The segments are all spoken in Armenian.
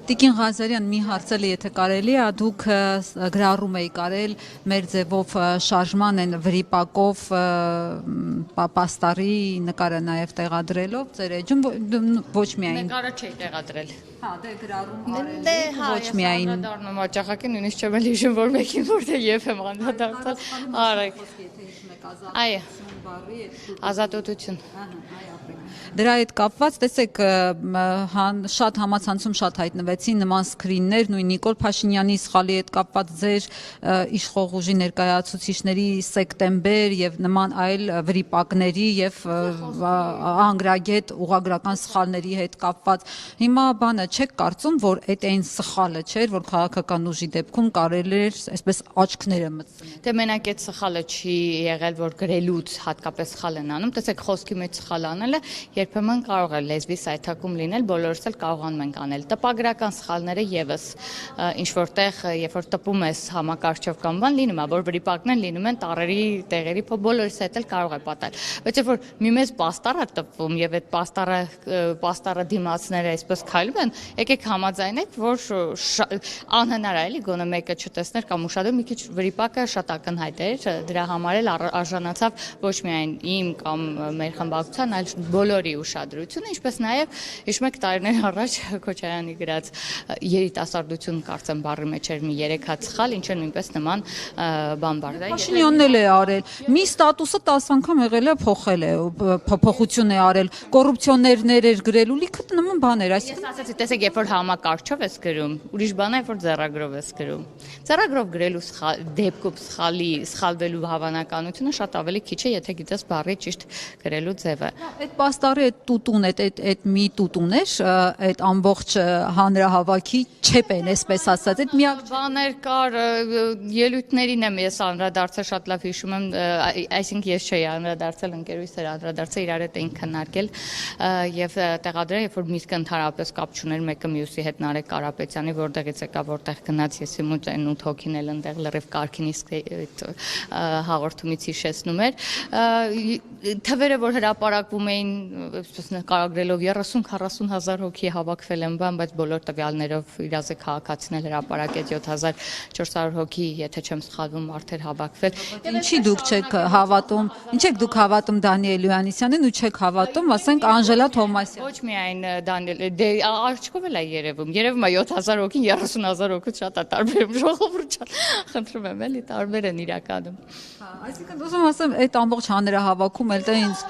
Տիկին Ղազարյան, մի հարցել եթե կարելի է, դուք գրառում եք արել մեր ձևով շարժման են վրիպակով պաստարի նկարը նաև տեղադրելով ձեր էջում, ոչ միայն։ Նկարը չի տեղադրել։ Հա, դե գրառում արել, ոչ միայն։ Անդրադառնում հաճախակի, նույնիսկ չեմ էլ հիշում, որ մեկին որտեղ եւ եմ անդրադարձել։ Արեք։ Այո։ Ազատություն։ Դրա հետ կապված, տեսեք, շատ համացանցում շատ հայտնվեցին նման սկրիններ, նույն Նիկոլ Փաշինյանի սխալի հետ կապված ձեր իշխող ուժի ներկայացուցիչների սեպտեմբեր եւ նման այլ վրիպակների եւ անգրագետ ուղղագրական սխալների հետ կապված։ Հիմա բանը չեք կարծում, որ այդ այն սխալը չէր, որ քաղաքական ուժի դեպքում կարելի էր այսպես աչքները մտցնել։ Դե մենակ այդ սխալը չի եղել, որ գրելուց հատկապես սխալ են անում, տեսեք խոսքի մեջ սխալ անելը երբեմն կարող է լեզվի սայթակում լինել, բոլորս էլ կարողանում ենք անել։ Տպագրական սխալները եւս ինչ որտեղ, երբ որ տպում ես համակարգչով կամ բան, լինում է, որ վրիպակներ լինում են տառերի, տեղերի, բոլորս հետ էլ կարող է պատահել։ Բայց երբ որ մի մեծ պաստառ է տպվում եւ այդ պաստառը դիմացները այսպես քայլում են, եկեք համաձայնեք, որ անհնար է էլի գոնե մեկը չտեսներ կամ ուշադրում, մի քիչ վրիպակը շատ ակնհայտ էր, դրա համար էլ արժանացավ ոչ միայն իմ կամ մեր խմբակցության, այլ բոլորի ուշադրությունը, ինչպես նաև հիշում եք տարիներ առաջ Քոչարյանի գրած երիտասարդություն կարծեմ բառի մեջ էր մի 3 հատ սխալ, ինչը նույնպես նման բան բառ է։ Փաշինյանն էլ է արել։ Մի ստատուսը 10 անգամ եղել է փոխել է, փոփոխություն է արել, կոռուպցիոներներ էր գրել ու լիքը նման բաներ, Ես ասացի, տեսեք, երբ որ համակարգչով ես գրում, ուրիշ բան է, որ ձեռագրով ես գրում։ Ձեռագրով գրելու դեպքում սխալվելու հավանականությունը շատ ավելի քիչ է, եթե գիտես բառի ճիշտ գրելու ձևը։ Այդ պաստառի այդ տուտուն, այդ մի տուտուն էր, այդ ամբողջ հանրահավաքի չեպեն, այսպես ասած, այդ միակ բաներ կար, ելույթներին եմ ես անդրադարձել, շատ լավ հիշում եմ, այսինքն ես չէի անդրադարձել, ընկերուհիս էր անդրադարձել, իրար հետ էինք քննարկել եւ տեղադրել, երբ որ միտքը ընդհանրապես կապ չուներ մեկը մյուսի հետ Նարեկ Կարապետյանի, որտեղից եկա, որտեղ գնաց, ես իմ այդ 8 հոգին էլ ընդեղ լրիվ կարքինից հաղորդումից հիշեցնում էր։ Թվերը, որ հրապարակվում էին, այսպես նկարագրելով 30-40 հազար հոգի հավաքվել են բան, բայց բոլոր տվյալներով իրազեկ քաղաքացիներ հրապարակեց 7400 հոգի, եթե չեմ սխալվում, արդեն հավաքվել։ Ինչի դուք չեք հավատում, ինչ եք դուք հավատում Դանիել Հովհաննիսյանին ու չեք հավատում, ասենք Անժելա Թոմասյանին։ Ոչ միայն Դանիել, դե աչքով էլ է երևում է 7000 հոգին 30000 հոգուց շատ է տարբերում ժողովուրդ, խնդրում եմ էլի տարբեր են իրականում։ Այսինքն ուզում ասեմ, այդ ամբողջ հանրահավաքում էլ դա ինձ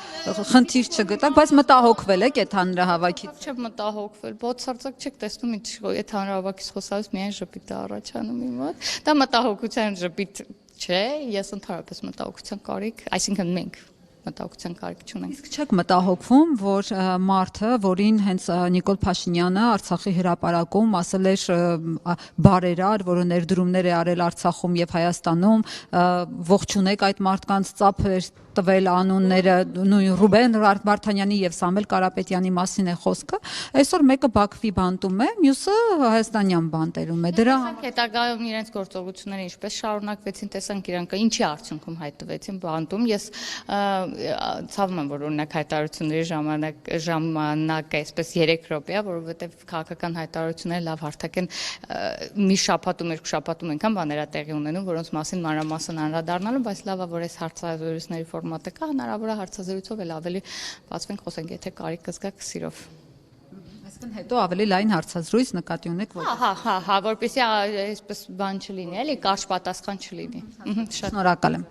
խնդիր չգտա, բայց մտահոգվել եք այդ հանրահավաքից։ Չեմ մտահոգվել, բոցարձակ չեք տեսնում, այդ հանրահավաքից խոսալուց միայն ժպիտ է առաջանում իմ մոտ։ Դա մտահոգության ժպիտ չէ, ես ընդհանրապես մտահոգության կարիք, այսինքն մենք մտահոգության կարիք չունենք։ Իսկ չեք մտահոգվում, որ մարդը, որին հենց Նիկոլ Փաշինյանը Արցախի հրապարակում ասել էր բարերար, որը ներդրումներ է արել Արցախում եւ Հայաստանում, ողջունեք այդ մարդկանց, ծափեր տվել անունները, նույն Ռուբեն Վարդանյանի եւ Սամվել Կարապետյանի մասին է խոսքը, այսօր մեկը Բաքվի բանտում է, մյուսը հայաստանյան բանտերում է։ Դրա հետագայում իրենց գործողությունները ինչպես շարունակվեցին, տեսանք իրանք ինչի արդյունքում հայտնվեցին բանտում։ Ես ցավում եմ, որ օրինակ հայտարարությունների ժամանակը այսպես 3 րոպե է, որովհետեւ քաղաքական հայտարարությունները լավ հարթակ են մի շաբաթում, 2 շաբաթում այնքան բաներ է տեղի ունենում, որոնց մասին մանրամասն անդրադառնալու, բայց լավ է, որ այս հարցազրույցների ֆորմատը կա, հնարավոր է հարցազրույցով էլ ավելի բացվենք, խոսենք, եթե կարիք կզգաք սիրով։ Այսինքն հետո ավելի լայն հարցազրույց նկատի ունեք, որ Հա, որպեսզի այսպես բան չլինի, էլի կարճ պատասխան չլինի։ Շատ շնորհակալ եմ։